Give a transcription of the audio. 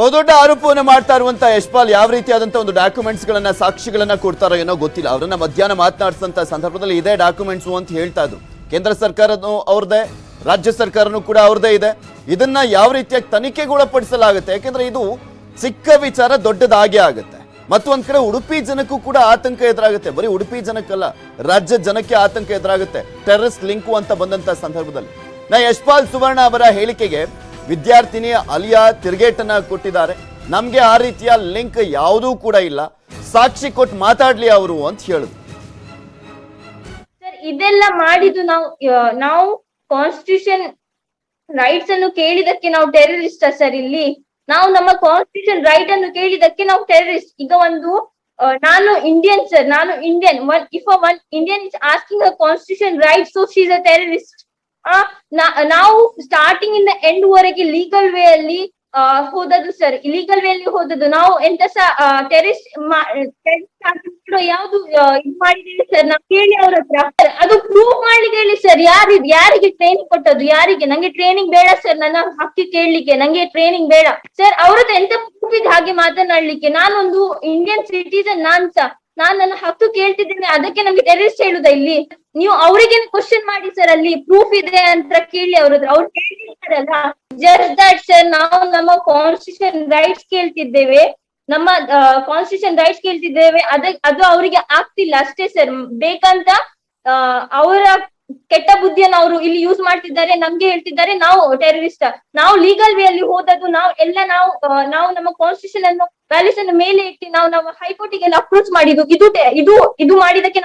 ಬಹುದೊಡ್ಡ ಆರೋಪವನ್ನು ಮಾಡ್ತಾ ಇರುವಂತ ಯಶ್ಪಾಲ್ ಯಾವ ರೀತಿಯಾದಂತ ಒಂದು ಡಾಕ್ಯುಮೆಂಟ್ಸ್ ಗಳನ್ನ ಸಾಕ್ಷಿಗಳನ್ನ ಕೊಡ್ತಾರೋ ಏನೋ ಗೊತ್ತಿಲ್ಲ. ಅವರನ್ನ ಮಧ್ಯಾಹ್ನ ಮಾತನಾಡಿಸಿದಂತ ಸಂದರ್ಭದಲ್ಲಿ ಇದೇ ಡಾಕ್ಯುಮೆಂಟ್ಸ್ ಅಂತ ಹೇಳ್ತಾ ಇದ್ರು. ಕೇಂದ್ರ ಸರ್ಕಾರನೂ ಅವ್ರದೇ, ರಾಜ್ಯ ಸರ್ಕಾರನೂ ಕೂಡ ಅವ್ರದೇ ಇದೆ. ಇದನ್ನ ಯಾವ ರೀತಿಯಾಗಿ ತನಿಖೆಗೊಳಪಡಿಸಲಾಗುತ್ತೆ? ಯಾಕೆಂದ್ರೆ ಇದು ಚಿಕ್ಕ ವಿಚಾರ ದೊಡ್ಡದಾಗೆ ಆಗುತ್ತೆ. ಮತ್ತೊಂದ್ ಕಡೆ ಉಡುಪಿ ಜನಕ್ಕೂ ಕೂಡ ಆತಂಕ ಎದುರಾಗುತ್ತೆ. ಬರೀ ಉಡುಪಿ ಜನಕ್ಕಲ್ಲ, ರಾಜ್ಯ ಜನಕ್ಕೆ ಆತಂಕ ಎದುರಾಗುತ್ತೆ ಟೆರರಿಸ್ಟ್ ಲಿಂಕು ಅಂತ ಬಂದಂತ ಸಂದರ್ಭದಲ್ಲಿ. ಯಶ್ಪಾಲ್ ಸುವರ್ಣ ಅವರ ಹೇಳಿಕೆಗೆ ವಿದ್ಯಾರ್ಥಿನಿ ಅಲಿಯಾ ತಿರುಗೇಟನ್ನ ಕೊಟ್ಟಿದ್ದಾರೆ. ನಮ್ಗೆ ಆ ರೀತಿಯ ಲಿಂಕ್ ಯಾವುದೂ ಕೂಡ ಇಲ್ಲ, ಸಾಕ್ಷಿ ಕೊಟ್ಟು ಮಾತಾಡ್ಲಿ ಅವರು ಅಂತ ಹೇಳಿದ್ರು. ಸರ್, ಇದೆಲ್ಲ ಮಾಡಿದ್ದು ನಾವು ಕಾನ್ಸ್ಟಿಟ್ಯೂಷನ್ ರೈಟ್ಸ್ ಅನ್ನು ಕೇಳಿದಕ್ಕೆ ನಾವು ಟೆರರಿಸ್ಟ್ ಸರ್? ಇಲ್ಲಿ ನಾವು ನಮ್ಮ ಕಾನ್ಸ್ಟಿಟ್ಯೂಷನ್ ರೈಟ್ ಅನ್ನು ಕೇಳಿದಕ್ಕೆ ನಾವು ಟೆರರಿಸ್ಟ್? ಈಗ ಒಂದು ನಾನು ಇಂಡಿಯನ್ ಸರ್, ನಾನು Indian. If one Indian is asking a constitution right, so she is a terrorist. ನಾವು ಸ್ಟಾರ್ಟಿಂಗ್ ಇಂದ ಎಂಡ್ ವರೆಗೆ ಲೀಗಲ್ ವೇ ಅಲ್ಲಿ ಹೋದದ್ದು ಸರ್. ಇಲೀಗಲ್ ವೇ ಅಲ್ಲಿ ಹೋದದ್ದು ನಾವು ಎಂತ ಟೆರರಿಸ್ಟ್ ಯಾವ್ದು ಇದು ಮಾಡಿದೀವಿ ಸರ್? ನಾವು ಕೇಳಿ ಅವ್ರ ಹತ್ರ ಅದು ಪ್ರೂವ್ ಮಾಡ್ಲಿಕ್ಕೆ ಹೇಳಿ ಸರ್. ಯಾರಿಗೆ ಟ್ರೈನಿಂಗ್ ಕೊಟ್ಟದ್ದು? ಯಾರಿಗೆ? ನಂಗೆ ಟ್ರೈನಿಂಗ್ ಬೇಡ ಸರ್, ನನ್ನ ಹಕ್ಕಿ ಕೇಳಲಿಕ್ಕೆ ನಂಗೆ ಟ್ರೈನಿಂಗ್ ಬೇಡ ಸರ್. ಅವ್ರದ್ದು ಎಂತ ಪ್ರೂಫ್ ಇದೆ ಹಾಗೆ ಮಾತನಾಡ್ಲಿಕ್ಕೆ? ನಾನೊಂದು ಇಂಡಿಯನ್ ಸಿಟಿಸನ್, ನಾನ್ ನನ್ನ ಹಕ್ಕು ಕೇಳ್ತಿದ್ದೇನೆ, ಅದಕ್ಕೆ ನಮ್ಗೆ ಟೆರರಿಸ್ಟ್ ಹೇಳುದಾ ಇಲ್ಲಿ? ನೀವು ಅವರಿಗೆ ಕ್ವಶನ್ ಮಾಡಿ ಸರ್, ಅಲ್ಲಿ ಪ್ರೂಫ್ ಇದೆ ಅಂತ ಕೇಳಿ ಅವ್ರದ್ದು. ಅವ್ರು ಕೇಳ್ತಿರ್ತಾರಲ್ಲ, ಜಸ್ಟ್ ದಟ್ ಸರ್. ನಾವು ನಮ್ಮ ಕಾನ್ಸ್ಟಿಟ್ಯೂಷನ್ ರೈಟ್ಸ್ ಕೇಳ್ತಿದ್ದೇವೆ, ನಮ್ಮ ಕಾನ್ಸ್ಟಿಟ್ಯೂಷನ್ ರೈಟ್ಸ್ ಕೇಳ್ತಿದ್ದೇವೆ. ಅದು ಅವರಿಗೆ ಆಗ್ತಿಲ್ಲ ಅಷ್ಟೇ ಸರ್. ಬೇಕಂತ ಅವರ ಕೆಟ್ಟ ಬುದ್ಧಿಯನ್ನು ಅವರು ಇಲ್ಲಿ ಯೂಸ್ ಮಾಡ್ತಿದ್ದಾರೆ, ನಮ್ಗೆ ಹೇಳ್ತಿದ್ದಾರೆ ನಾವು ಟೆರರಿಸ್ಟ್. ನಾವು ಲೀಗಲ್ ವೇ ಅಲ್ಲಿ ಹೋದದ್ದು, ನಾವು ನಮ್ಮ ಕಾನ್ಸ್ಟಿಟ್ಯೂಷನ್ ಅನ್ನು ವ್ಯಾಲ್ಯೂಸ್ ಅನ್ನು ಮೇಲೆ ಇಟ್ಟು ನಾವು ಹೈಕೋರ್ಟಿಗೆಲ್ಲ ಅಪ್ರೋಚ್ ಮಾಡಿದ್ದು. ಇದು ಮಾಡಿದಕ್ಕೆ